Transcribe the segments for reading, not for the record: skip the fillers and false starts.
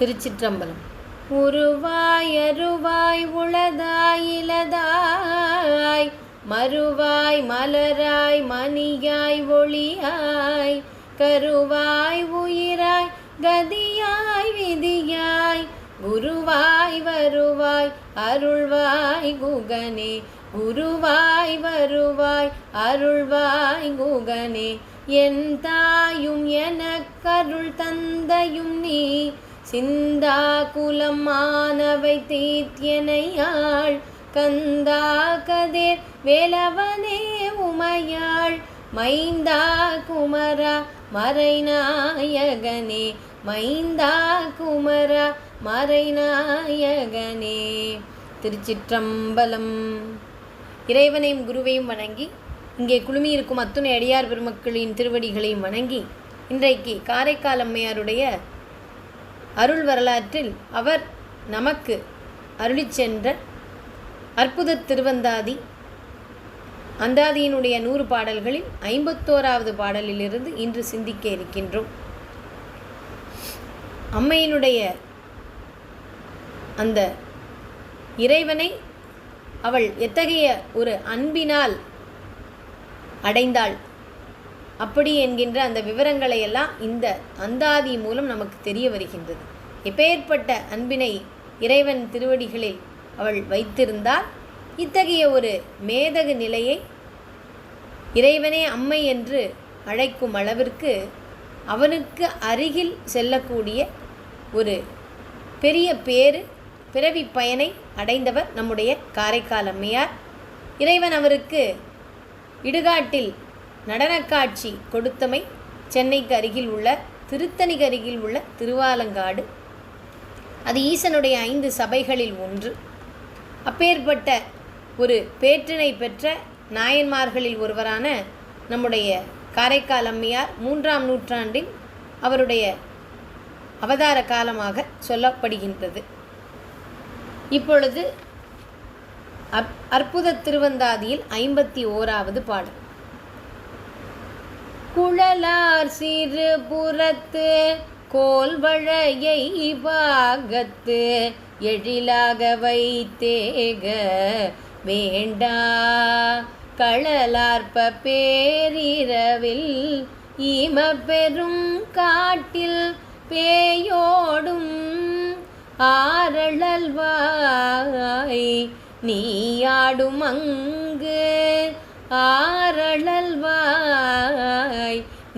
திருச்சிற்றம்பலம். உருவாய் அருவாய் உளதாய் இலதாய் மறுவாய் மலராய் மணியாய் ஒளியாய் கருவாய் உயிராய் கதியாய் விதியாய் குருவாய் வருவாய் அருள்வாய் குகனே குருவாய் வருவாய் அருள்வாய் குகனே என் தாயும் எனக்கருள் தந்தையும் நீ சிந்தா குலம் மானவை தீர்த்தியனையாள் கந்தா கதிர் வேலவனே உமையாள் மைந்தா குமரா மறைநாயகனே மைந்தா குமரா மறைநாயகனே. திருச்சிற்றம்பலம். இறைவனையும் குருவையும் வணங்கி இங்கே குழுமியிருக்கும் அத்துணை அடியார் பெருமக்களின் திருவடிகளையும் வணங்கி இன்றைக்கு காரைக்கால் அம்மையாருடைய அருள் வரலாற்றில் அவர் நமக்கு அருளிச் சென்ற அற்புத திருவந்தாதி அந்தாதியினுடைய 100 பாடல்களில் 51வது பாடலிலிருந்து இன்று சிந்திக்க இருக்கின்றோம். அம்மையினுடைய அந்த இறைவனை அவள் எத்தகைய ஒரு அன்பினால் அடைந்தாள் அப்படி என்கின்ற அந்த விவரங்களை எல்லாம் இந்த அந்தாதி மூலம் நமக்கு தெரிய வருகின்றது. எப்பேற்பட்ட அன்பினை இறைவன் திருவடிகளில் அவள் வைத்திருந்தால் இத்தகைய ஒரு மேதகு நிலையை இறைவனே அம்மை என்று அழைக்கும் அளவிற்கு அவனுக்கு அருகில் செல்லக்கூடிய ஒரு பெரிய பிறவி பயனை அடைந்தவர் நம்முடைய காரைக்கால் அம்மையார். இறைவன் அவருக்கு இடுகாட்டில் நடனக்காட்சி கொடுத்தமை சென்னைக்கு அருகில் உள்ள திருத்தணிக்கு அருகில் உள்ள திருவாலங்காடு. அது ஈசனுடைய 5 சபைகளில் ஒன்று. அப்பேற்பட்ட ஒரு பேற்றினை பெற்ற நாயன்மார்களில் ஒருவரான நம்முடைய காரைக்கால் அம்மையார் 3ஆம் நூற்றாண்டில் அவருடைய அவதார காலமாக சொல்லப்படுகின்றது. இப்பொழுது அற்புத திருவந்தாதியில் 51வது பாடல். குழலார் சிறு புறத்து கோல்வளையை பாகத்து எழிலாக வைத்தேக வேண்டா களலார்ப்ப பேரிரவில் ஈம பெரும் காட்டில் பேயோடும் ஆரழல்வாய் நீயாடும் அங்கு ஆரழல்வாய்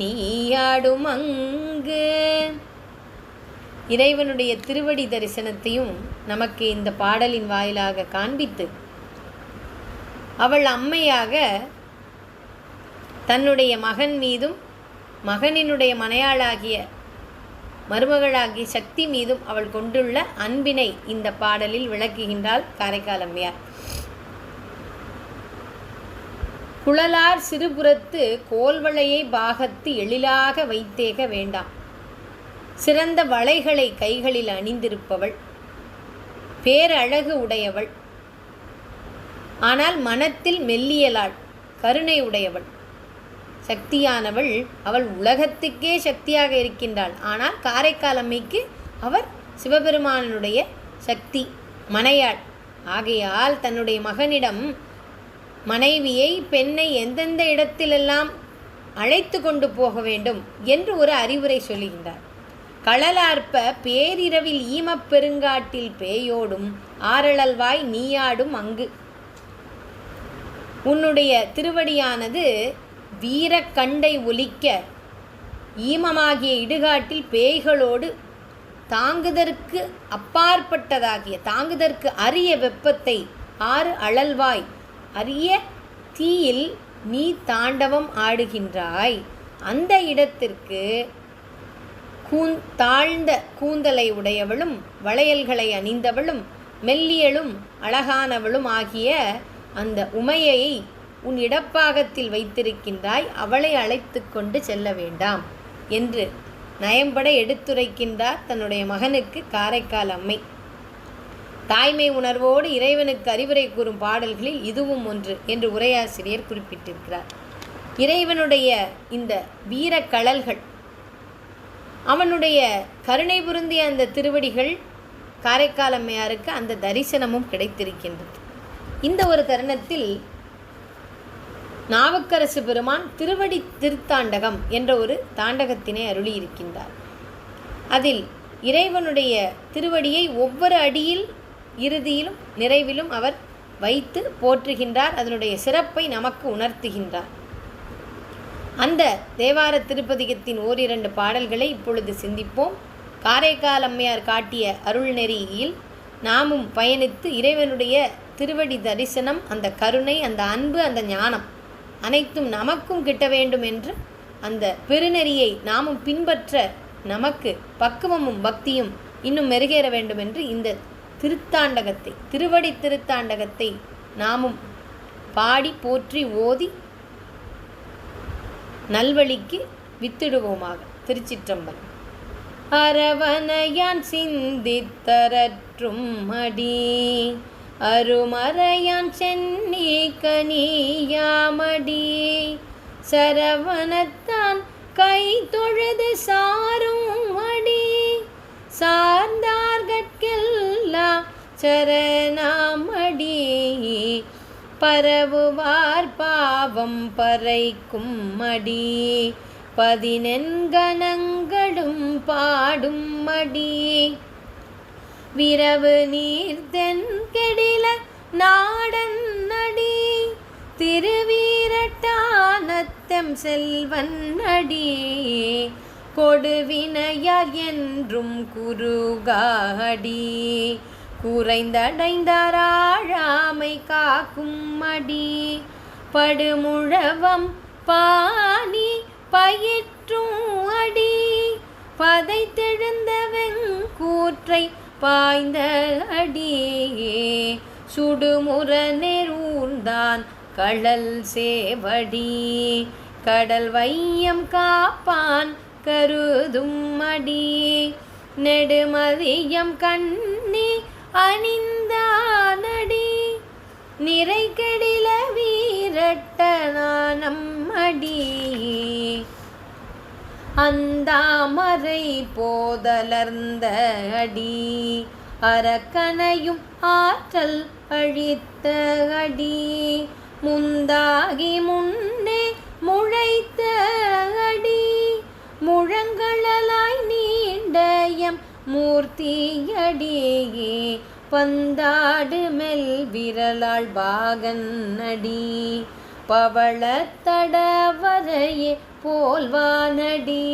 நீயாடும் அங்கு. இறைவனுடைய திருவடி தரிசனத்தையும் நமக்கு இந்த பாடலின் வாயிலாக காண்பித்து அவள் அம்மையாக தன்னுடைய மகன் மீதும் மகனினுடைய மனையாளாகிய மருமகளாகிய சக்தி மீதும் அவள் கொண்டுள்ள அன்பினை இந்த பாடலில் விளக்குகின்றாள் காரைக்கால் அம்மையார். குழலார் சிறுபுறத்து கோல்வளையை பாகத்து எழிலாக வைத்தேக வேண்டாம். சிறந்த வளைகளை கைகளில் அணிந்திருப்பவள், பேரழகு உடையவள், ஆனால் மனத்தில் மெல்லியலாள், கருணை உடையவள், சக்தியானவள். அவள் உலகத்துக்கே சக்தியாக இருக்கின்றாள். ஆனால் காரைக்கால் அம்மைக்கு அவர் சிவபெருமானுடைய சக்தி மனையாள். ஆகையால் தன்னுடைய மகனிடம் மனைவியை பெண்ணை எந்தெந்த இடத்திலெல்லாம் அழைத்து கொண்டு போக வேண்டும் என்று ஒரு அறிவுரை சொல்லுகின்றார். களலார்ப்ப பேரிரவில் ஈமப்பெருங்காட்டில் பேயோடும் ஆரழல்வாய் நீயாடும் அங்கு. உன்னுடைய திருவடியானது வீரக்கண்டை ஒலிக்க ஈமமாகிய இடுகாட்டில் பேய்களோடு தாங்குதற்கு அப்பாற்பட்டதாகிய தாங்குதற்கு அரிய வெப்பத்தை ஆறு அழல்வாய் அரிய தீயில் நீ தாண்டவம் ஆடுகின்றாய். அந்த இடத்திற்கு தாழ்ந்த கூந்தலை உடையவளும் வளையல்களை அணிந்தவளும் மெல்லியலும் அழகானவளும் ஆகிய அந்த உமையை உன் இடப்பாகத்தில் வைத்திருக்கின்றாய். அவளை அழைத்து கொண்டு செல்ல வேண்டாம் என்று நயம்பட எடுத்துரைக்கின்றார் தன்னுடைய மகனுக்கு காரைக்கால் அம்மை. தாய்மை உணர்வோடு இறைவனுக்கு அறிவுரை கூறும் பாடல்களில் இதுவும் ஒன்று என்று உரையாசிரியர் குறிப்பிட்டிருக்கிறார். இறைவனுடைய இந்த வீரக்கழல்கள் அவனுடைய கருணை பொருந்திய அந்த திருவடிகள் காரைக்கால் அம்மையாருக்கு அந்த தரிசனமும் கிடைத்திருக்கின்றது. இந்த ஒரு தருணத்தில் நாவுக்கரசு பெருமான் திருவடி திருத்தாண்டகம் என்ற ஒரு தாண்டகத்தினை அருளியிருக்கின்றார். அதில் இறைவனுடைய திருவடியை ஒவ்வொரு அடியில் இறுதியிலும் நிறைவிலும் அவர் வைத்து போற்றுகின்றார். அதனுடைய சிறப்பை நமக்கு உணர்த்துகின்றார். அந்த தேவார திருப்பதிகத்தின் ஓரிரண்டு பாடல்களை இப்பொழுது சிந்திப்போம். காரைக்கால் அம்மையார் காட்டிய அருள்நெறியில் நாமும் பயணித்து இறைவனுடைய திருவடி தரிசனம், அந்த கருணை, அந்த அன்பு, அந்த ஞானம் அனைத்தும் நமக்கும் கிட்ட வேண்டும் என்று அந்த பெருநெறியை நாமும் பின்பற்ற நமக்கு பக்குவமும் பக்தியும் இன்னும் மெருகேற வேண்டும் என்று இந்த திருத்தாண்டகத்தை, திருவடி திருத்தாண்டகத்தை நாமும் பாடி போற்றி ஓதி நல்வழிக்கு வித்திடுவோமாக. திருச்சிற்றம்பலம். அரவணையான் சிந்தித்தரற்றும் மடி அருமறையான் சென்னி கனியாமடி சரவணத்தான் கை தொழுது சாரும் மடி சார்ந்தார்கட்கெல்லாம் சரணாமடி பரவுவார் பாவம் பறைக்கும் மடி 14 கணங்களும் பாடும் மடி விரவு நீர் தென்கெடில நாடன் நடி திருவீரட்டானத்தம் செல்வன் நடி கொடுவினையார் என்றும் குறுகாடி குறைந்தடைந்தாராழாமை காக்கும் மடி படுமுழவம் பாணி பயிற்றும் அடி பதைத்தெழுந்த வெங்கூற்றை பாய்ந்த அடியே சுடுமுற நெருந்தான் கழல் சேவடி கடல் வையம் காப்பான் கருதும் அடி நெடுமதியம் கண்ணி அணிந்தானடி நிறை கெடில வீரட்டனானம் அடி அந்தாமரை போதலர்ந்த அடி அரக்கனையும் ஆற்றல் அழித்த அடி முந்தாகி முன்னே முளைத்த அடி முழங்களாய் நீண்டயம் மூர்த்தியடியே பந்தாடு மெல் விரலாள் பாகன் அடி பவளத்தடவரையே போல்வானடி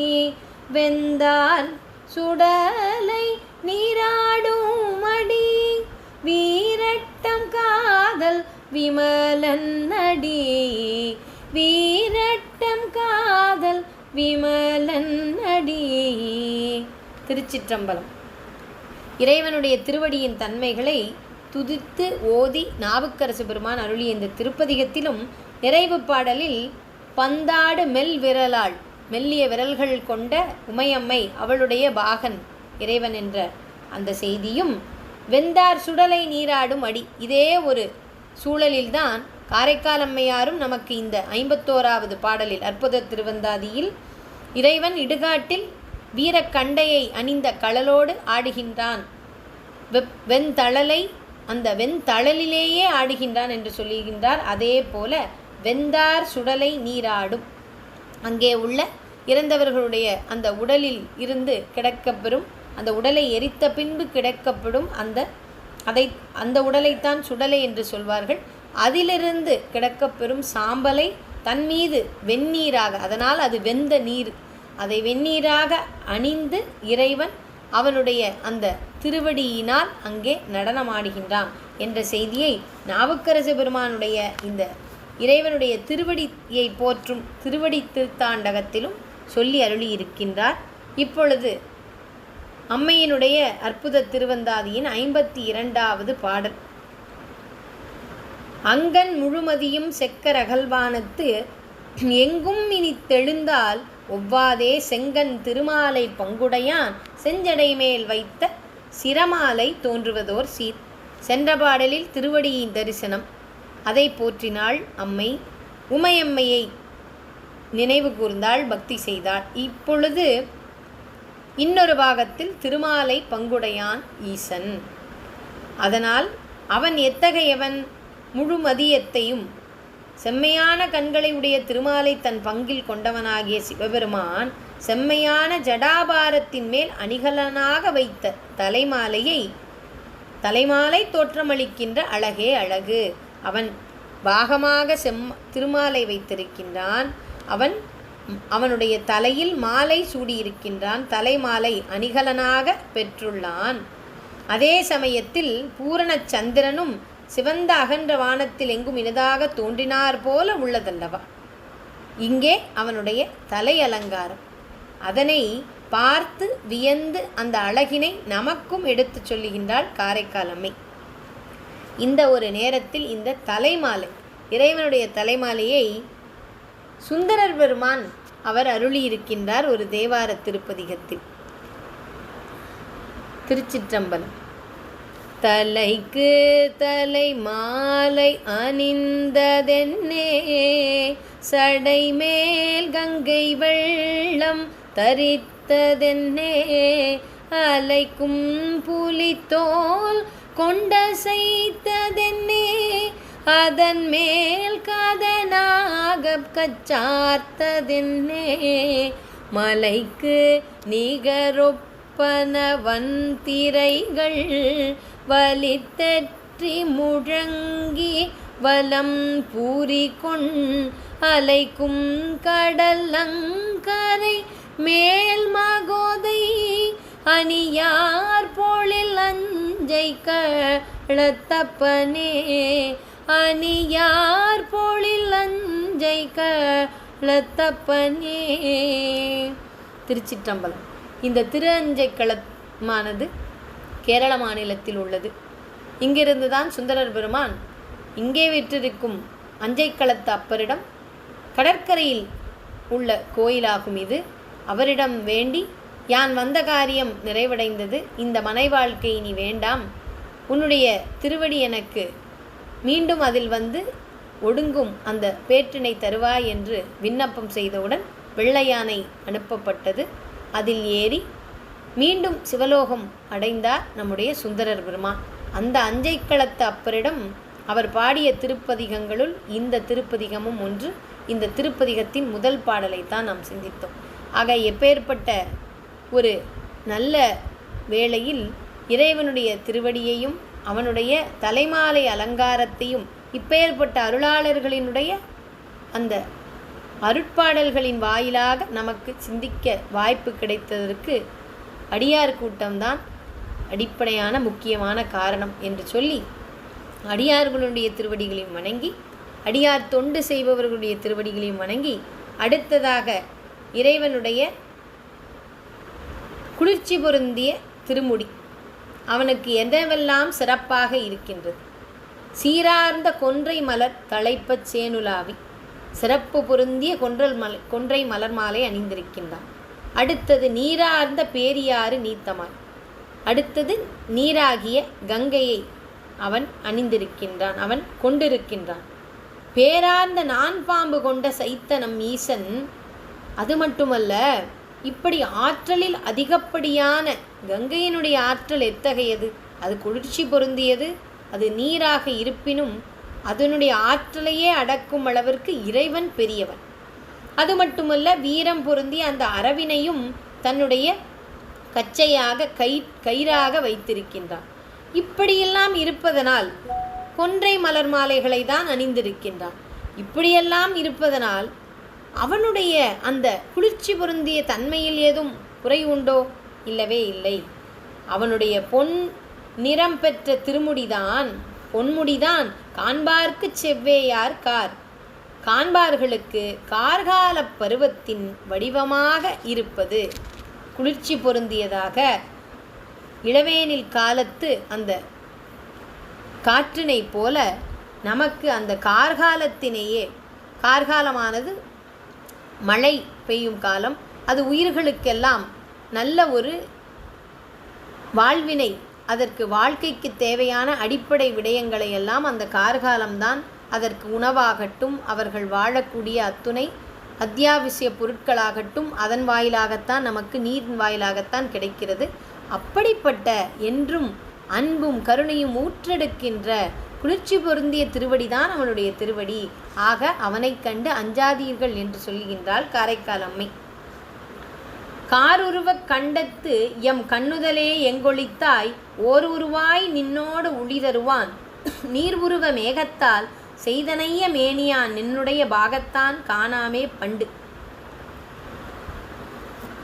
வெந்தார் சுடலை நீராடும் அடி வீரட்டம் காதல் விமலன் அடி வீரட்டம் காதல் விமலன் அடி. திருச்சிற்றம்பலம். இறைவனுடைய திருவடியின் தன்மைகளை துதித்து ஓதி நாவுக்கரசு பெருமான் அருளிய இந்த திருப்பதிகத்திலும் நிறைவு பாடலில் பந்தாடு மெல் விரலாள், மெல்லிய விரல்கள் கொண்ட உமையம்மை அவளுடைய பாகன் இறைவன் என்ற அந்த செய்தியும், வெந்தார் சுடலை நீராடும் அடி, இதே ஒரு சூழலில்தான் காரைக்கால் அம்மையாரும் நமக்கு இந்த 51வது பாடலில் அற்புத திருவந்தாதியில் இறைவன் இடுகாட்டில் வீரக்கண்டையை அணிந்த கழலோடு ஆடுகின்றான், வெண்தழலை அந்த வெண்தழலிலேயே ஆடுகின்றான் என்று சொல்லுகின்றார். அதே போல வெந்தார் சுடலை நீராடும், அங்கே உள்ள இறந்தவர்களுடைய அந்த உடலில் இருந்து கிடைக்கப்பெறும், அந்த உடலை எரித்த பின்பு கிடைக்கப்படும் அந்த உடலைத்தான் சுடலை என்று சொல்வார்கள். அதிலிருந்து கிடைக்கப்பெறும் சாம்பலை தன் மீது வெந்நீராக, அதனால் அது வெந்த நீர், அதை வெந்நீராக அணிந்து இறைவன் அவனுடைய அந்த திருவடியினால் அங்கே நடனமாடுகின்றான் என்ற செய்தியை நாவுக்கரசு பெருமானுடைய இந்த இறைவனுடைய திருவடியை போற்றும் திருவடி திருத்தாண்டகத்திலும் சொல்லி அருளி இருக்கின்றார். இப்பொழுது அம்மையினுடைய அற்புத திருவந்தாதியின் 52வது பாடல். அங்கன் முழுமதியும் செக்கர் அகல்வானத்து எங்கும் இனி தெழுந்தால் ஒவ்வாதே செங்கன் திருமாலை பங்குடையான் செஞ்சடை மேல் வைத்த சிரமாலை தோன்றுவதோர் சீர். சென்ற பாடலில் திருவடியின் தரிசனம், அதை போற்றினாள் அம்மை. உமையம்மையை நினைவு கூர்ந்தாள், பக்தி செய்தாள். இப்பொழுது இன்னொரு பாகத்தில் திருமாலை பங்குடையான் ஈசன். அதனால் அவன் எத்தகையவன்? முழுமதியத்தையும் செம்மையான கண்களை உடைய திருமாலை தன் பங்கில் கொண்டவனாகிய சிவபெருமான் செம்மையான ஜடாபாரத்தின் மேல் அணிகலனாக வைத்த தலைமாலை தோற்றமளிக்கின்ற அழகே அழகு. அவன் பாகமாக திருமாலை வைத்திருக்கின்றான். அவனுடைய தலையில் மாலை சூடியிருக்கின்றான். தலைமாலை அணிகலனாக பெற்றுள்ளான். அதே சமயத்தில் பூரண சந்திரனும் சிவந்த அகன்ற வானத்தில் எங்கும் இனிதாக தோன்றினார் போல உள்ளதல்லவா இங்கே அவனுடைய தலை அலங்காரம். அதனை பார்த்து வியந்து அந்த அழகினை நமக்கும் எடுத்து சொல்லுகின்றாள் காரைக்கால் அம்மை. இந்த ஒரு நேரத்தில் இந்த தலைமாலை, இறைவனுடைய தலைமாலையை சுந்தரர் பெருமான் அவர் அருளியிருக்கின்றார் ஒரு தேவார திருப்பதிகத்தில். திருச்சிற்றம்பலம். தலைக்கு தலை மாலை அணிந்ததென்னே, சடை மேல் கங்கை வெள்ளம் தரித்ததென்னே, அலைக்கும் புலித்தோல் கொண்ட செய்ததென்னே, அதன் மேல் கதனாக கச்சார்த்ததென்னே, மலைக்கு நிகரொப்பனவன் திரைகள் வலித்தற்றி முழங்கி வலம் பூரிகொண் அலைக்கும் கடலங்கரை மேல் மகோதை அணியார் பொழில் அஞ்சை களத்தப்பனே, அணியார் பொழில் அஞ்சை களத்தப்பனே. திருச்சிற்றம்பலம். இந்த திரு அஞ்சை களமானது கேரள மாநிலத்தில் உள்ளது. இங்கிருந்து தான் சுந்தரர் பெருமான் இங்கே விற்றிருக்கும் அஞ்சைக்களத்து அப்பரிடம் கடற்கரையில் உள்ள கோயிலாகும் இது. அவரிடம் வேண்டி, யான் வந்த காரியம் நிறைவடைந்தது, இந்த மனை வாழ்க்கை இனி வேண்டாம், உன்னுடைய திருவடி எனக்கு மீண்டும் அதில் வந்து ஒடுங்கும் அந்த பேற்றினை தருவாய் என்று விண்ணப்பம் செய்தவுடன் வெள்ளையானை அனுப்பப்பட்டது. அதில் ஏறி மீண்டும் சிவலோகம் அடைந்தார் நம்முடைய சுந்தரர் பெருமான். அந்த அஞ்சைக்களத்து அப்பரிடம் அவர் பாடிய திருப்பதிகங்களுள் இந்த திருப்பதிகமும் ஒன்று. இந்த திருப்பதிகத்தின் முதல் பாடலைத்தான் நாம் சிந்தித்தோம். ஆக எப்பேற்பட்ட ஒரு நல்ல வேளையில் இறைவனுடைய திருவடியையும் அவனுடைய தலைமாலை அலங்காரத்தையும் இப்பேற்பட்ட அருளாளர்களினுடைய அந்த அருட்பாடல்களின் வாயிலாக நமக்கு சிந்திக்க வாய்ப்பு கிடைத்ததற்கு அடியார் கூட்டம்தான் அடிப்படையான முக்கியமான காரணம் என்று சொல்லி, அடியார்களுடைய திருவடிகளையும் வணங்கி, அடியார் தொண்டு செய்பவர்களுடைய திருவடிகளையும் வணங்கி, அடுத்ததாக இறைவனுடைய குளிர்ச்சி பொருந்திய திருமுடி அவனுக்கு என்னவெல்லாம் சிறப்பாக இருக்கின்றது. சீரார்ந்த கொன்றை மலர் தலைப்பச் சேனுலாவி சிறப்பு பொருந்திய கொன்றை மலர் மாலை அணிந்திருக்கின்றான். அடுத்தது நீரார்ந்த பேரியாறு நீத்தமாய், அடுத்தது நீராகிய கங்கையை அவன் அணிந்திருக்கின்றான், அவன் கொண்டிருக்கின்றான். பேரார்ந்த நான் பாம்பு கொண்ட சைத்த நம் ஈசன். அது மட்டுமல்ல, இப்படி ஆற்றலில் அதிகப்படியான கங்கையினுடைய ஆற்றல் எத்தகையது, அது குளிர்ச்சி பொருந்தியது, அது நீராக இருப்பினும் அதனுடைய ஆற்றலையே அடக்கும் அளவிற்கு இறைவன் பெரியவன். அது மட்டுமல்ல, வீரம் பொருந்திய அந்த அரவினையும் தன்னுடைய கச்சையாக கயிறாக வைத்திருக்கின்றான். இப்படியெல்லாம் இருப்பதனால் கொன்றை மலர் மாலைகளை தான் அணிந்திருக்கின்றான். இப்படியெல்லாம் இருப்பதனால் அவனுடைய அந்த குளிர்ச்சி பொருந்திய தன்மையில் ஏதும் குறை உண்டோ? இல்லவே இல்லை. அவனுடைய பொன் நிறம் பெற்ற திருமுடிதான், பொன்முடிதான் காண்பார்க்கு செவ்வேயார் கார், காண்பார்களுக்கு கார்கால பருவத்தின் வடிவமாக இருப்பது, குளிர்ச்சி பொருந்தியதாக இளவேனில் காலத்து அந்த காற்றினை போல நமக்கு அந்த கார்காலத்தினையே, கார்காலமானது மழை பெய்யும் காலம், அது உயிர்களுக்கெல்லாம் நல்ல ஒரு வாழ்வினை, அதற்கு வாழ்க்கைக்கு தேவையான அடிப்படை விடயங்களை எல்லாம் அந்த கார்காலம்தான் அதற்கு உணவாகட்டும், அவர்கள் வாழக்கூடிய அத்துணை அத்தியாவசிய பொருட்களாகட்டும் அதன் வாயிலாகத்தான் நமக்கு நீரின் வாயிலாகத்தான் கிடைக்கிறது. அப்படிப்பட்ட என்றும் அன்பும் கருணையும் ஊற்றெடுக்கின்ற குளிர்ச்சி பொருந்திய திருவடிதான் அவனுடைய திருவடி. ஆக அவனை கண்டு அஞ்சாதீர்கள் என்று சொல்லுகின்றாள் காரைக்கால் அம்மை. காருருவக் கண்டத்து எம் கண்ணுதலே எங்கொழித்தாய் ஓர் உருவாய் நின்னோடு உளிதருவான் நீர் உருவ மேகத்தால் செய்தனைய மேனியான் நின்னுடைய பாகத்தான் காணாமே பண்டு.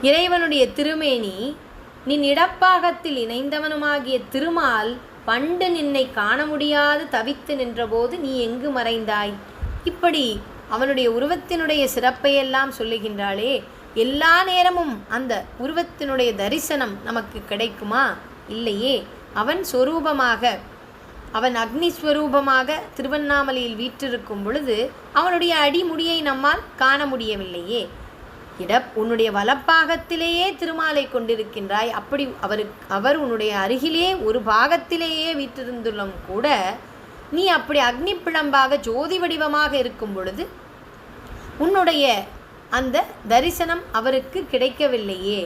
இறைவனுடைய திருமேனி நின் இடப்பாகத்தில் இணைந்தவனுமாகிய திருமால் பண்டு நின்னை காண முடியாது தவித்து நின்றபோது நீ எங்கு மறைந்தாய்? இப்படி அவனுடைய உருவத்தினுடைய சிறப்பையெல்லாம் சொல்லுகின்றாளே, எல்லா நேரமும் அந்த உருவத்தினுடைய தரிசனம் நமக்கு கிடைக்குமா? இல்லையே. அவன் சொரூபமாக, அவன் அக்னிஸ்வரூபமாக திருவண்ணாமலையில் வீற்றிருக்கும் பொழுது அவனுடைய அடிமுடியை நம்மால் காண முடியவில்லையே. உன்னுடைய வலப்பாகத்திலேயே திருமாலை கொண்டிருக்கின்றாய். அப்படி அவர் உன்னுடைய அருகிலே ஒரு பாகத்திலேயே வீற்றிருந்துள்ளோம் கூட நீ அப்படி அக்னி பிழம்பாக ஜோதி வடிவமாக இருக்கும் பொழுது உன்னுடைய அந்த தரிசனம் அவருக்கு கிடைக்கவில்லையே.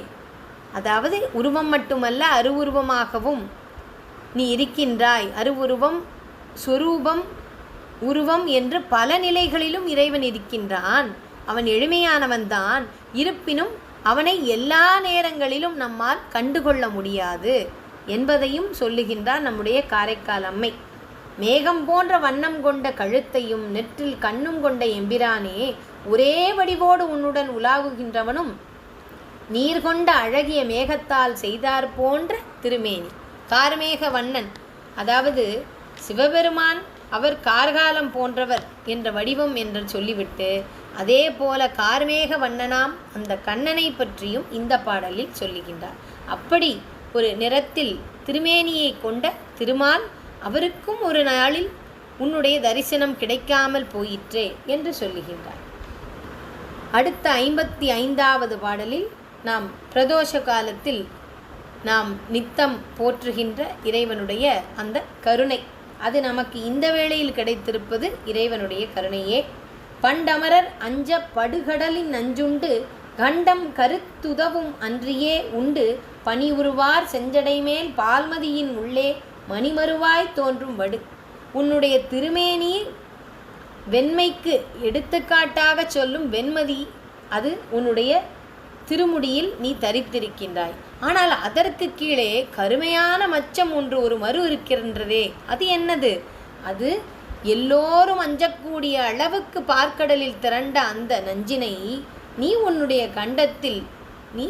அதாவது உருவம் மட்டுமல்ல, அருவுருவமாகவும் நீ இருக்கின்றாய். அருவுருவம், சொரூபம், உருவம் என்று பல நிலைகளிலும் இறைவன் இருக்கின்றான். அவன் எளிமையானவன்தான். இருப்பினும் அவனை எல்லா நேரங்களிலும் நம்மால் கண்டுகொள்ள முடியாது என்பதையும் சொல்லுகின்றார் நம்முடைய காரைக்கால் அம்மை. மேகம் போன்ற வண்ணம் கொண்ட கழுத்தையும் நெற்றில் கண்ணும் கொண்ட எம்பிரானே, ஒரே வடிவோடு உன்னுடன் உலாவுகின்றவனும் நீர் கொண்ட அழகிய மேகத்தால் செய்தார் போன்ற திருமேனி. கார்மேக வண்ணன், அதாவது சிவபெருமான் அவர் கார்காலம் போன்றவர் என்ற வடிவம் என்று சொல்லிவிட்டு அதே போல கார்மேக வண்ணனாம் அந்த கண்ணனை பற்றியும் இந்த பாடலில் சொல்லுகின்றார். அப்படி ஒரு நிறத்தில் திருமேனியை கொண்ட திருமால் அவருக்கும் ஒரு நாளில் உன்னுடைய தரிசனம் கிடைக்காமல் போயிற்றே என்று சொல்லுகின்றார். அடுத்த 55வது பாடலில் நாம் பிரதோஷ காலத்தில் நாம் நித்தம் போற்றுகின்ற இறைவனுடைய அந்த கருணை, அது நமக்கு இந்த வேளையில் கிடைத்திருப்பது இறைவனுடைய கருணையே. பண்டமரர் அஞ்ச படுகடலின் நஞ்சுண்டு கண்டம் கருத்துதவும் அன்றியே உண்டு பனி உருவார் செஞ்சடைமேல் பால்மதியின் உள்ளே மணிமருவாய் தோன்றும் வடு. உன்னுடைய திருமேனி வெண்மைக்கு எடுத்துக்காட்டாக சொல்லும் வெண்மதி, அது உன்னுடைய திருமுடியில் நீ தரித்திருக்கின்றாய். ஆனால் அதற்கு கீழே கருமையான மச்சம் ஒன்று, ஒரு மறு இருக்கின்றதே, அது என்னது? அது எல்லோரும் அஞ்சக்கூடிய அளவுக்கு பார்க்கடலில் திரண்ட அந்த நஞ்சினை நீ உன்னுடைய கண்டத்தில் நீ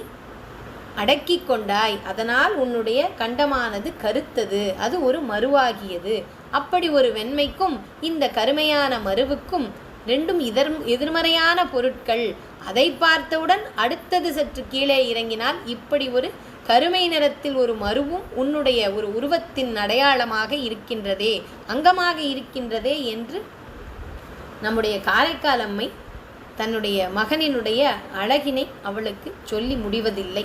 அடக்கி கொண்டாய். அதனால் உன்னுடைய கண்டமானது கருத்தது, அது ஒரு மருவாகியது. அப்படி ஒரு வெண்மைக்கும் இந்த கருமையான மருவுக்கும் ரெண்டும் எதிர்மறையான பொருட்கள். அதை பார்த்தவுடன் அடுத்தது சற்று கீழே இறங்கினால் இப்படி ஒரு கருமை நிறத்தில் ஒரு மருவும் உன்னுடைய ஒரு உருவத்தின் அடையாளமாக இருக்கின்றதே, அங்கமாக இருக்கின்றதே என்று நம்முடைய காரைக்கால் அம்மை தன்னுடைய மகனினுடைய அழகினை அவளுக்கு சொல்லி முடிவதில்லை.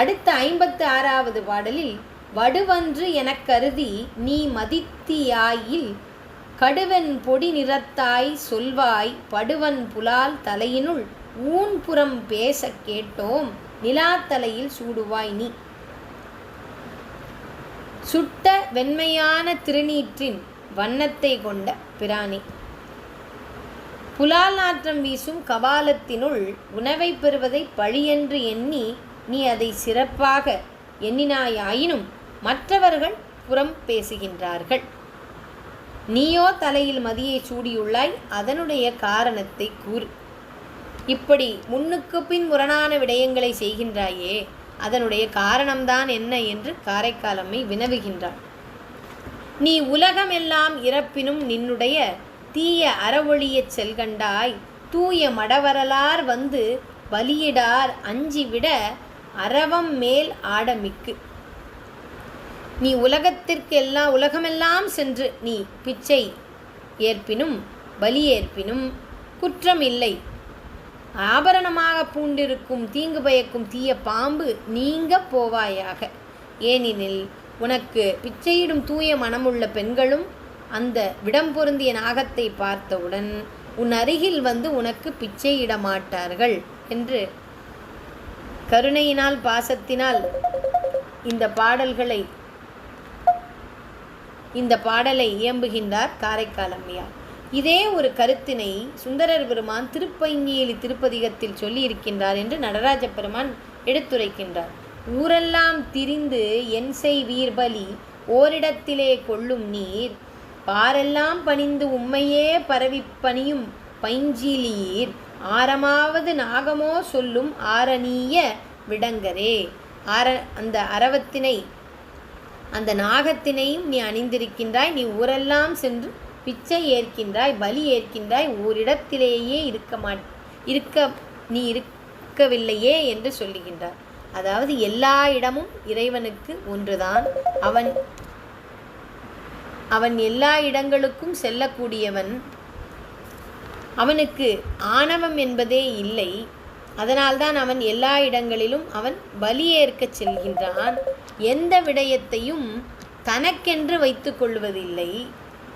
அடுத்த 56வது பாடலில் வடுவன்று எனக் கருதி நீ மதித்தியாயில் கடுவன் பொடி நிறத்தாய் சொல்வாய் படுவன் புலால் தலையினுள் ஊன்புறம் பேச கேட்டோம் நிலாத்தலையில் சூடுவாய் நீ. சுட்ட வெண்மையான திருநீற்றின் வண்ணத்தை கொண்ட பிராணி, புலால் நாற்றம் வீசும் கபாலத்தினுள் உணவை பெறுவதை பழியென்று எண்ணி நீ அதை சிறப்பாக எண்ணினாயாயினும் மற்றவர்கள் புறம் பேசுகின்றார்கள். நீயோ தலையில் மதியை சூடியுள்ளாய், அதனுடைய காரணத்தை கூறு. இப்படி முன்னுக்கு பின் முரணான விடயங்களை செய்கின்றாயே, அதனுடைய காரணம்தான் என்ன என்று காரைக்கால் அம்மை வினவுகின்றாள். நீ உலகமெல்லாம் இறப்பினும் நின்னுடைய தீய அறவொழியச் செல்கண்டாய் தூய மடவரலார் வந்து பலியிடார் அஞ்சிவிட அரவம் மேல் ஆடமிக்கு. நீ உலகமெல்லாம் சென்று நீ பிச்சை ஏற்பினும் பலியேற்பினும் குற்றம் இல்லை. ஆபரணமாக பூண்டிருக்கும் தீங்கு பயக்கும் தீய பாம்பு நீங்க போவாயாக. ஏனெனில் உனக்கு பிச்சையிடும் தூய மனமுள்ள பெண்களும் அந்த விடம் பொருந்திய நாகத்தை பார்த்தவுடன் உன் அருகில் வந்து உனக்கு பிச்சையிட மாட்டார்கள் என்று கருணையினால் பாசத்தினால் இந்த பாடலை இயம்புகின்றார் காரைக்கால் அம்மையார். இதே ஒரு கருத்தினை சுந்தரர் பெருமான் திருப்பைங்கியலி திருப்பதிகத்தில் சொல்லியிருக்கின்றார் என்று நடராஜ பெருமான் எடுத்துரைக்கின்றார். ஊரெல்லாம் திரிந்து என் செய்வீர் பலி ஓரிடத்திலே கொள்ளும் நீர் பாரெல்லாம் பணிந்து உம்மையே பரவி பணியும் பைஞ்சிலீர் ஆரமாவது நாகமோ சொல்லும் ஆரணிய விடங்கரே. அந்த அரவத்தினை அந்த நாகத்தினையும் நீ அணிந்திருக்கின்றாய். நீ ஊரெல்லாம் சென்று பிச்சை ஏற்கின்றாய், பலி ஏற்கின்றாய், ஓரிடத்திலேயே நீ இருக்கவில்லையே என்று சொல்லுகின்றார். அதாவது எல்லா இடமும் இறைவனுக்கு ஒன்றுதான். அவன் எல்லா இடங்களுக்கும் செல்லக்கூடியவன். அவனுக்கு ஆணவம் என்பதே இல்லை. அதனால்தான் அவன் எல்லா இடங்களிலும் அவன் பலியேற்க செல்கின்றான். எந்த விடயத்தையும் தனக்கென்று வைத்து கொள்வதில்லை.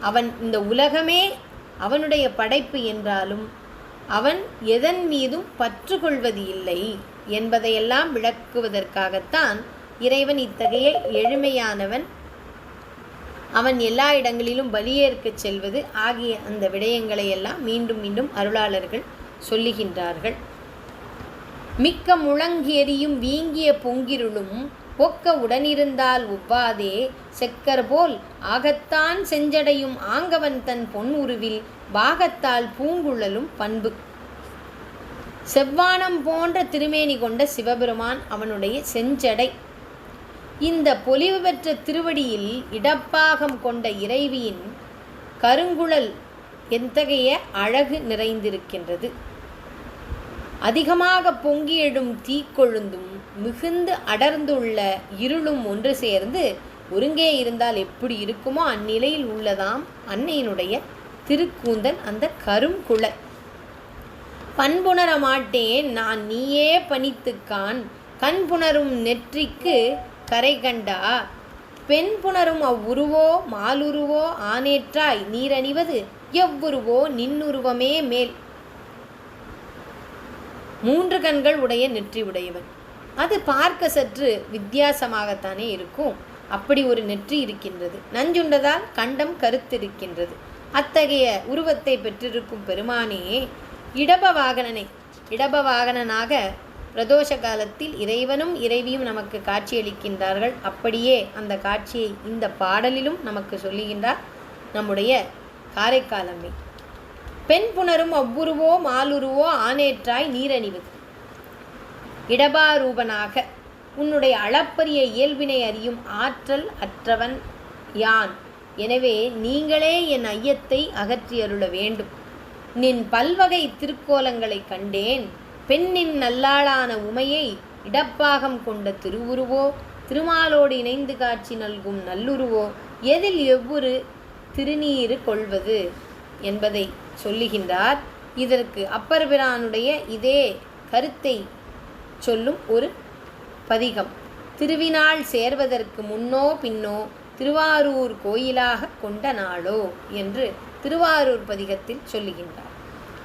அவன் இந்த உலகமே அவனுடைய படைப்பு என்றாலும் அவன் எதன் மீதும் பற்று கொள்வது இல்லை என்பதையெல்லாம் விளக்குவதற்காகத்தான் இறைவன் இத்தகைய எளிமையானவன். அவன் எல்லா இடங்களிலும் பலியேற்க செல்வது ஆகிய அந்த விடயங்களை எல்லாம் மீண்டும் மீண்டும் அருளாளர்கள் சொல்லுகின்றார்கள். மிக்க முழங்கேறியும் வீங்கிய பொங்கிருளும் பொக்க உடனிருந்தால் ஒவ்வாதே செக்கர் போல் ஆகத்தான் செஞ்சடையும் ஆங்கவன் தன் பொன் உருவில் பாகத்தால் பூங்குழலும் பண்பு. செவ்வானம் போன்ற திருமேனி கொண்ட சிவபெருமான் அவனுடைய செஞ்சடை. இந்த பொலிவு பெற்ற திருவடியில் இடப்பாகம் கொண்ட இறைவியின் கருங்குழல் எத்தகைய அழகு நிறைந்திருக்கின்றது. அதிகமாக பொங்கி எழும் தீக்கொழுந்தும் மிகுந்து அடர்ந்துள்ள இருளும் ஒன்று சேர்ந்து ஒருங்கே இருந்தால் எப்படி இருக்குமோ அந்நிலையில் உள்ளதாம் அன்னையினுடைய திருக்கூந்தல், அந்த கருங்குழல். பண்புணர மாட்டேன் நான் நீயே பணித்துக்கான் கண்புணரும் நெற்றிக்கு கரை கண்டா பெண் புணரும் அவ்வுருவோ மாலுருவோ ஆனேற்றாய் நீரணிவது எவ்வுருவோ நின்னுருவமே மேல். 3 கண்கள் உடைய நெற்றி உடையவன். அது பார்க்க சற்று வித்தியாசமாகத்தானே இருக்கும். அப்படி ஒரு நெற்றி இருக்கின்றது. நஞ்சுண்டதால் கண்டம் கருத்திருக்கின்றது. அத்தகைய உருவத்தை பெற்றிருக்கும் பெருமானே இடபவாகனனாக பிரதோஷ காலத்தில் இறைவனும் இறைவியும் நமக்கு காட்சியளிக்கின்றார்கள். அப்படியே அந்த காட்சியை இந்த பாடலிலும் நமக்கு சொல்லுகின்றார் நம்முடைய காரைக்கால் அம்மை. பெண் புணரும் அவ்வுருவோ மாலுருவோ ஆனேற்றாய் நீரணிவது. இடபாரூபனாக உன்னுடைய அளப்பரிய இயல்பினை அறியும் ஆற்றல் அற்றவன் யான். எனவே நீங்களே என் ஐயத்தை அகற்றியருள வேண்டும். நின் பல்வகை திருக்கோலங்களை கண்டேன். பெண்ணின் நல்லாளான உமையை இடப்பாகம் கொண்ட திருவுருவோ திருமாலோடு இணைந்து காட்சி நல்கும் நல்லுருவோ எதில் எவ்வொரு திருநீறு கொள்வது என்பதை சொல்லுகின்றார். இதற்கு அப்பர் பிரானுடைய இதே கருத்தை சொல்லும் ஒரு பதிகம். திருவினாள் சேர்வதற்கு முன்னோ பின்னோ திருவாரூர் கோயிலாக கொண்ட நாளோ என்று திருவாரூர் பதிகத்தில் சொல்லுகின்றார்.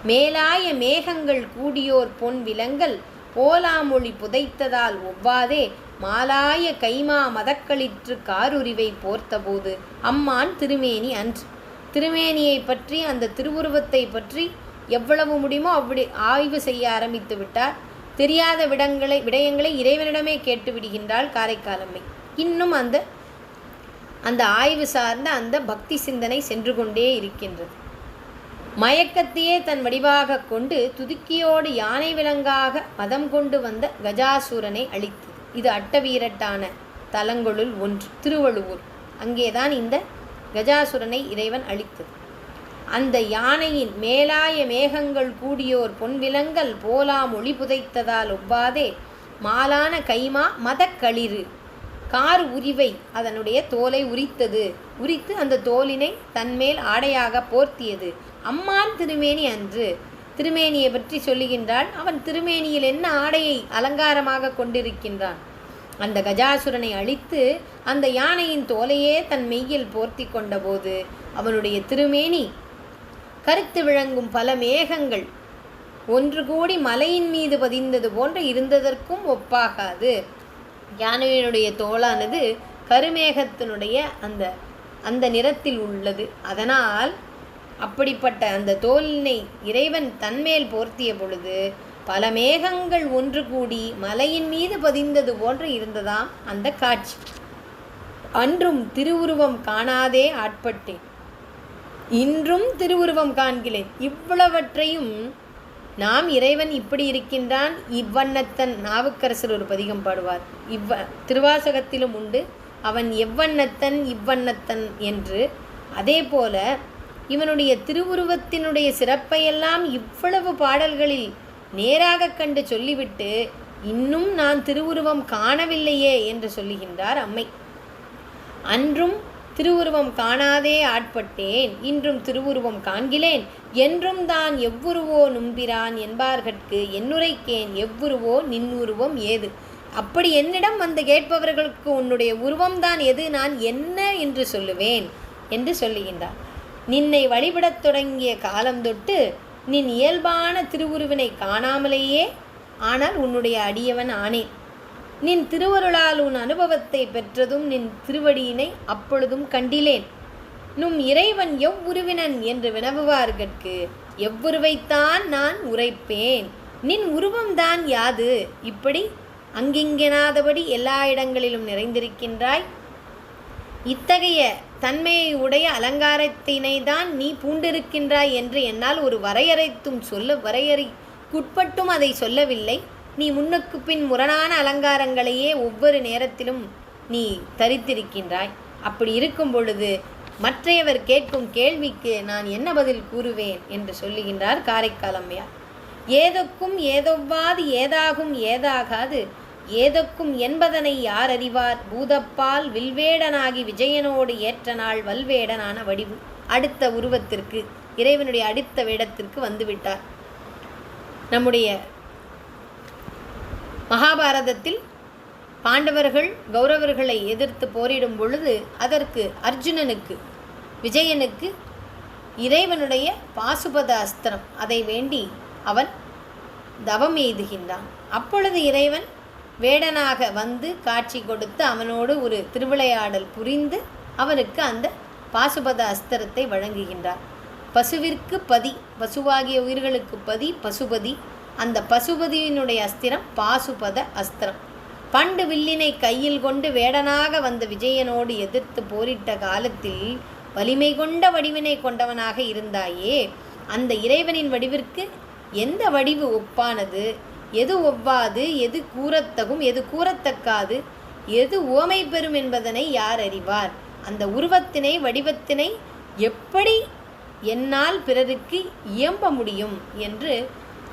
மேலாய மேகங்கள் கூடியோர் பொன் விலங்கல் போலாமொழி புதைத்ததால் ஒவ்வாதே மாலாய கைமா மதக்களிற்று காருரிவை போர்த்தபோது அம்மான் திருமேனி அன்று. திருமேனியை பற்றி அந்த திருவுருவத்தை பற்றி எவ்வளவு முடியுமோ அப்படி ஆய்வு செய்ய ஆரம்பித்து விட்டார். தெரியாத விடயங்களை இறைவனிடமே கேட்டு விடுகின்றாள் காரைக்கால் அம்மை. இன்னும் அந்த ஆய்வு சார்ந்த அந்த பக்தி சிந்தனை சென்று கொண்டே இருக்கின்றது. மயக்கத்தையே தன் வடிவாக கொண்டு துதுக்கியோடு யானை விலங்காக மதம் கொண்டு வந்த கஜாசூரனை அழித்தது. இது அட்டவீரட்டான தலங்களுள் ஒன்று, திருவள்ளுவூர். அங்கேதான் இந்த கஜாசுரனை இறைவன் அழித்தது. அந்த யானையின் மேலாய மேகங்கள் கூடியோர் பொன்விலங்கல் போலாம் ஒளி புதைத்ததால் ஒவ்வாதே மாலான கைமா மதக்களிறு கார் உரிவை அதனுடைய தோலை உரித்து அந்த தோலினை தன்மேல் ஆடையாக போர்த்தியது. அம்மான் திருமேனி அன்று. திருமேனியை பற்றி சொல்லுகின்றாள். அவன் திருமேனியில் என்ன ஆடையை அலங்காரமாக கொண்டிருக்கின்றான். அந்த கஜாசுரனை அழித்து அந்த யானையின் தோலையே தன் மெய்யில் போர்த்தி கொண்டபோது அவனுடைய திருமேனி கருத்து விளங்கும் பல மேகங்கள் ஒன்று கூடி மலையின் மீது பதிந்தது போன்று இருந்ததற்கும் ஒப்பாகாது. யானையினுடைய தோளானது கருமேகத்தினுடைய அந்த நிறத்தில் உள்ளது. அதனால் அப்படிப்பட்ட அந்த தோலினை இறைவன் தன்மேல் போர்த்திய பொழுது பல மேகங்கள் ஒன்று கூடி மலையின் மீது பதிந்தது போன்று இருந்ததாம் அந்த காட்சி. அன்றும் திருவுருவம் காணாதே ஆட்பட்டேன், இன்றும் திருவுருவம் காண்கிறேன். இவ்வளவற்றையும் நாம் இறைவன் இப்படி இருக்கின்றான் இவ்வண்ணத்தன். நாவுக்கரசர் ஒரு பதிகம் பாடுவார், திருவாசகத்திலும் உண்டு, அவன் எவ்வண்ணத்தன் இவ்வண்ணத்தன் என்று. அதே போல இவனுடைய திருவுருவத்தினுடைய சிறப்பையெல்லாம் இவ்வளவு பாடல்களில் நேராக கண்டு சொல்லிவிட்டு இன்னும் நான் திருவுருவம் காணவில்லையே என்று சொல்லுகின்றார் அம்மை. அன்றும் திருவுருவம் காணாதே ஆட்பட்டேன், இன்றும் திருவுருவம் காண்கிலேன், என்றும் தான் எவ்வுருவோ நும்பிரான் என்பார்கட்கு என்னுரைக்கேன் எவ்வுருவோ நின்னுருவம் ஏது. அப்படி என்னிடம் வந்து கேட்பவர்களுக்கு உன்னுடைய உருவம்தான் எது, நான் என்ன என்று சொல்லுவேன் என்று சொல்லுகின்றார். நின்னை வழிபடத் தொடங்கிய காலம் தொட்டு நின் இயல்பான திருவுருவினை காணாமலேயே ஆனால் உன்னுடைய அடியவன் ஆனேன். நின் திருவருளால் உன் அனுபவத்தை பெற்றதும் நின் திருவடியினை அப்பொழுதும் கண்டிலேன். நும் இறைவன் எவ்வுருவினன் என்று வினவுவார்கட்கு எவ்வுருவைத்தான் நான் உரைப்பேன், நின் உருவம்தான் யாது. இப்படி அங்கிங்கெனாதபடி எல்லா இடங்களிலும் நிறைந்திருக்கின்றாய். இத்தகைய தன்மையை உடைய அலங்காரத்தினை தான் நீ பூண்டிருக்கின்றாய் என்று என்னால் ஒரு வரையறைக்குட்பட்டும் அதை சொல்லவில்லை. நீ முன்னுக்கு பின் முரணான அலங்காரங்களையே ஒவ்வொரு நேரத்திலும் நீ தரித்திருக்கின்றாய். அப்படி இருக்கும் பொழுது மற்றையவர் கேட்கும் கேள்விக்கு நான் என்ன பதில் கூறுவேன் என்று சொல்லுகின்றார் காரைக்கால் அம்மையார். ஏதொக்கும் ஏதொவ்வாது ஏதாகும் ஏதாகாது ஏதொக்கும் என்பதனை யார் அறிவார், பூதப்பால் வில்வேடனாகி விஜயனோடு ஏற்ற நாள் வல்வேடனான வடிவு. அடுத்த உருவத்திற்கு, இறைவனுடைய அடுத்த வேடத்திற்கு வந்துவிட்டார். நம்முடைய மகாபாரதத்தில் பாண்டவர்கள் கௌரவர்களை எதிர்த்து போரிடும் பொழுது அதற்கு அர்ஜுனனுக்கு விஜயனுக்கு இறைவனுடைய பாசுபத அஸ்திரம் அதை வேண்டி அவன் தவம் எய்துகின்றான். அப்பொழுது இறைவன் வேடனாக வந்து காட்சி கொடுத்து அவனோடு ஒரு திருவிளையாடல் புரிந்து அவனுக்கு அந்த பாசுபத அஸ்திரத்தை வழங்குகின்றார். பசுவிற்கு பதி, பசுவாகிய உயிர்களுக்கு பதி பசுபதி. அந்த பசுபதியினுடைய அஸ்திரம் பாசுபத அஸ்திரம். பண்டு வில்லினை கையில் கொண்டு வேடனாக வந்த விஜயனோடு எதிர்த்து போரிட்ட காலத்தில் வலிமை கொண்ட வடிவினை கொண்டவனாக இருந்தாயே, அந்த இறைவனின் வடிவிற்கு எந்த வடிவு ஒப்பானது, எது ஒவ்வாது, எது கூறத்தகும், எது கூறத்தக்காது, எது உவமை பெறும் என்பதனை யார் அறிவார்? அந்த உருவத்தினை வடிவத்தினை எப்படி என்னால் பிறருக்கு இயம்ப முடியும் என்று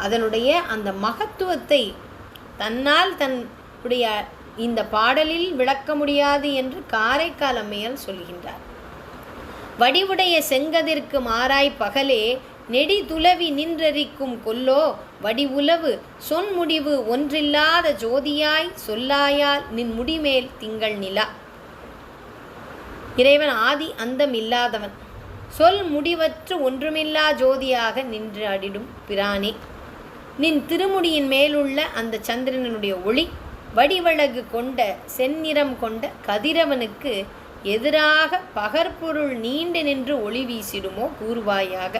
அதனுடைய அந்த மகத்துவத்தை தன்னால் தன்னுடைய இந்த பாடலில் விளக்க முடியாது என்று காரைக்கால் அம்மையார் சொல்கின்றார். வடிவுடைய செங்கதிர்க்கு மாறாய் பகலே நெடி துளவி நின்றறிக்கும் கொல்லோ வடிவுலவு சொன்முடிவு ஒன்றில்லாத ஜோதியாய் சொல்லாயால் நின் முடிமேல் திங்கள் நிலா. இறைவன் ஆதி அந்தம் இல்லாதவன், சொல் முடிவற்று ஒன்றுமில்லா ஜோதியாக நின்று அடிடும் பிரானே. நின் திருமுடியின் மேலுள்ள அந்த சந்திரனுடைய ஒளி வடிவழகு கொண்ட செந்நிறம் கொண்ட கதிரவனுக்கு எதிராக பகற்பொருள் நீண்டு நின்று ஒளி வீசிடுமோ கூறுவாயாக.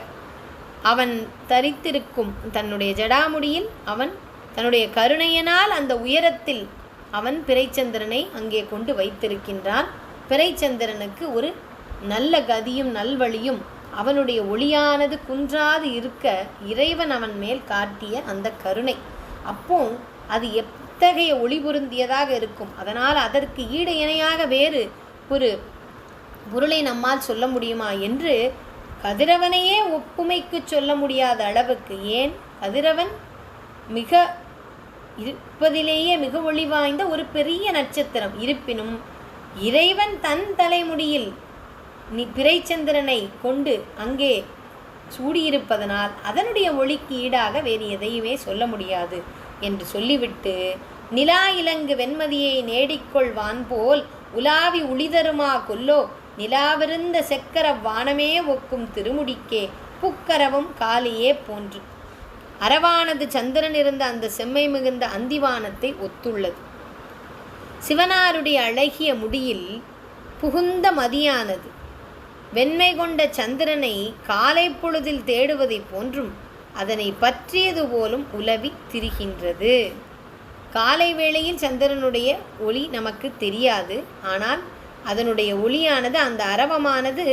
அவன் தரித்திருக்கும் தன்னுடைய ஜடாமுடியில் அவன் தன்னுடைய கருணையினால் அந்த உயரத்தில் அவன் பிறைச்சந்திரனை அங்கே கொண்டு வைத்திருக்கின்றான். பிறைச்சந்திரனுக்கு ஒரு நல்ல கதியும் நல்வழியும் அவனுடைய ஒளியானது குன்றாது இருக்க இறைவன் அவன் மேல் காட்டிய அந்த கருணை, அப்போ அது எத்தகைய ஒளி பொருந்தியதாக இருக்கும். அதனால் அதற்கு ஈடு இணையாக வேறு ஒரு பொருளை நம்மால் சொல்ல முடியுமா என்று கதிரவனையே ஒப்புமைக்கு சொல்ல முடியாத அளவுக்கு, ஏன் கதிரவன் மிக இருப்பதிலேயே மிக ஒளி வாய்ந்த ஒரு பெரிய நட்சத்திரம், இருப்பினும் இறைவன் தன் தலைமுடியில் பிறைச்சந்திரனை கொண்டு அங்கே சூடியிருப்பதனால் அதனுடைய ஒளிக்கு ஈடாக வேறு எதையுமே சொல்ல முடியாது என்று சொல்லிவிட்டு, நிலா இலங்கு வெண்மதியை நேடிக்கொள்வான் போல் உலாவி உளிதருமா கொல்லோ நிலாவிருந்த செக்கர வானமே ஒக்கும் திருமுடிக்கே புக்கரவும் காலையே போன்று. அரவானது சந்திரன் இருந்த அந்த செம்மை மிகுந்த அந்திவானத்தை ஒத்துள்ளது. சிவனாருடைய அழகிய முடியில் புகுந்த மதியானது வெண்மை கொண்ட சந்திரனை காலை பொழுதில் தேடுவதைப் போன்றும் அதனை பற்றியது போலும் உலவி திரிகின்றது. காலை வேளையில் சந்திரனுடைய ஒளி நமக்கு தெரியாது. ஆனால் அதனுடைய ஒளியானது, அந்த அரவமானது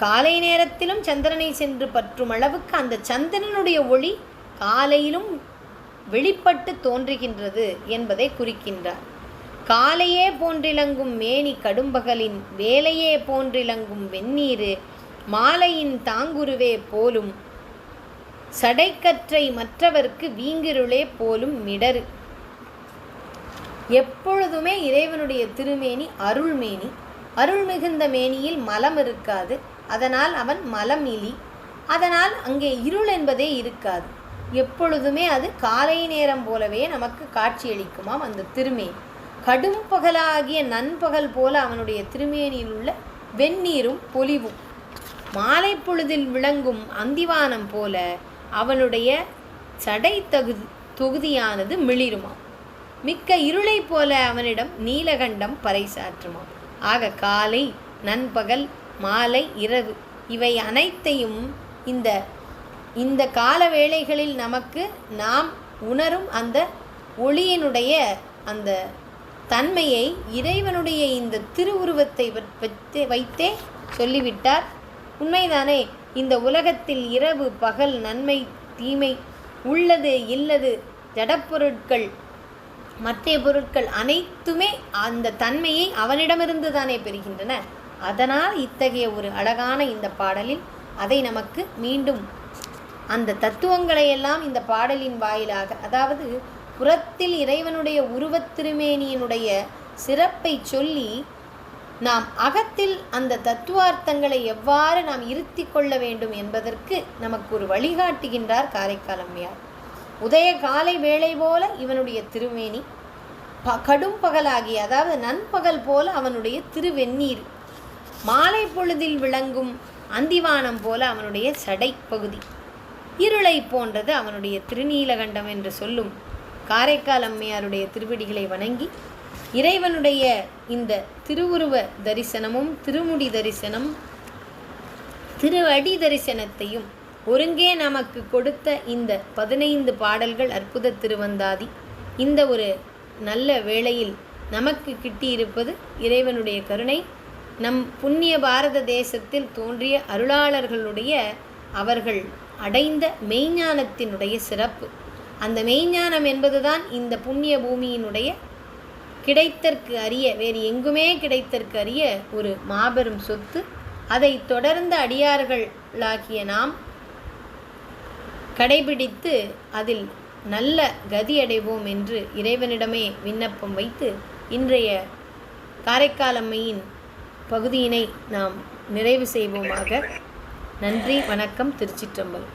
காலை நேரத்திலும் சந்திரனை சென்று பற்றும் அளவுக்கு அந்த சந்திரனுடைய ஒளி காலையிலும் வெளிப்பட்டு தோன்றுகின்றது என்பதை குறிக்கின்றார். காலையே போன்றிலங்கும் மேனி கடும்பகலின் வேலையே போன்றிலங்கும் வெந்நீர் மாலையின் தாங்குருவே போலும் சடைக்கற்றை மற்றவர்க்கு வீங்கிருளே போலும் மிடரு. எப்பொழுதுமே இறைவனுடைய திருமேனி அருள்மேனி. அருள் மிகுந்த மேனியில் மலம் இருக்காது. அதனால் அவன் மலம் இலி. அதனால் அங்கே இருள் என்பதே இருக்காது. எப்பொழுதுமே அது காலை நேரம் போலவே நமக்கு காட்சியளிக்குமாம் அந்த திருமேனி. கடும் பகலாகிய நண்பகல் போல அவனுடைய திருமேனியில் உள்ள வெந்நீரும் பொலிவும், மாலை பொழுதில் விளங்கும் அந்திவானம் போல அவனுடைய சடை தொகுதியானது மிளிருமாம். மிக்க இருளை போல அவனிடம் நீலகண்டம் பறைசாற்றுமாம். ஆக காலை, நண்பகல், மாலை, இரவு இவை அனைத்தையும் இந்த கால வேளைகளில் நமக்கு நாம் உணரும் அந்த ஒளியினுடைய அந்த தன்மையை இறைவனுடைய இந்த திருவுருவத்தை வைத்தே சொல்லிவிட்டார். உண்மைதானே? இந்த உலகத்தில் இரவு பகல், நன்மை தீமை, உள்ளது இல்லது, ஜடப்பொருட்கள் மற்ற பொருட்கள் அனைத்துமே அந்த தன்மையை அவனிடமிருந்து தானே பெறுகின்றன. அதனால் இத்தகைய ஒரு அழகான இந்த பாடலில் அதை நமக்கு மீண்டும் அந்த தத்துவங்களையெல்லாம் இந்த பாடலின் வாயிலாக, அதாவது புறத்தில் இறைவனுடைய உருவத்திருமேனியினுடைய சிறப்பை சொல்லி நாம் அகத்தில் அந்த தத்துவார்த்தங்களை எவ்வாறு நாம் இருத்தி கொள்ள வேண்டும் என்பதற்கு நமக்கு ஒரு வழிகாட்டுகின்றார் காரைக்கால் அம்மையார். உதய காலை வேளை போல இவனுடைய திருமேனி, கடும் பகலாகிய அதாவது நண்பகல் போல அவனுடைய திருவெந்நீர், மாலை பொழுதில் விளங்கும் அந்திவானம் போல அவனுடைய சடை பகுதி, இருளை போன்றது அவனுடைய திருநீலகண்டம் என்று சொல்லும் காரைக்கால் அம்மையாருடைய திருவடிகளை வணங்கி இறைவனுடைய இந்த திருவுருவ தரிசனமும் திருமுடி தரிசனம் திருவடி தரிசனத்தையும் ஒருங்கே நமக்கு கொடுத்த இந்த 15 பாடல்கள் அற்புத திருவந்தாதி இந்த ஒரு நல்ல வேளையில் நமக்கு கிட்டியிருப்பது இறைவனுடைய கருணை. நம் புண்ணிய பாரத தேசத்தில் தோன்றிய அருளாளர்களுடைய அவர்கள் அடைந்த மெய்ஞானத்தினுடைய சிறப்பு. அந்த மெய்ஞானம் என்பதுதான் இந்த புண்ணிய பூமியினுடைய கிடைத்தற்கு அரிய, வேறு எங்குமே கிடைத்தற்கு அரிய ஒரு மாபெரும் சொத்து. அதை தொடர்ந்த அடியார்களாகிய நாம் கடைபிடித்து அதில் நல்ல கதியடைவோம் என்று இறைவனிடமே விண்ணப்பம் வைத்து இன்றைய காரைக்கால் அம்மையின் பகுதியினை நாம் நிறைவு செய்வோமாக. நன்றி, வணக்கம். திருச்சிற்றம்பலம்.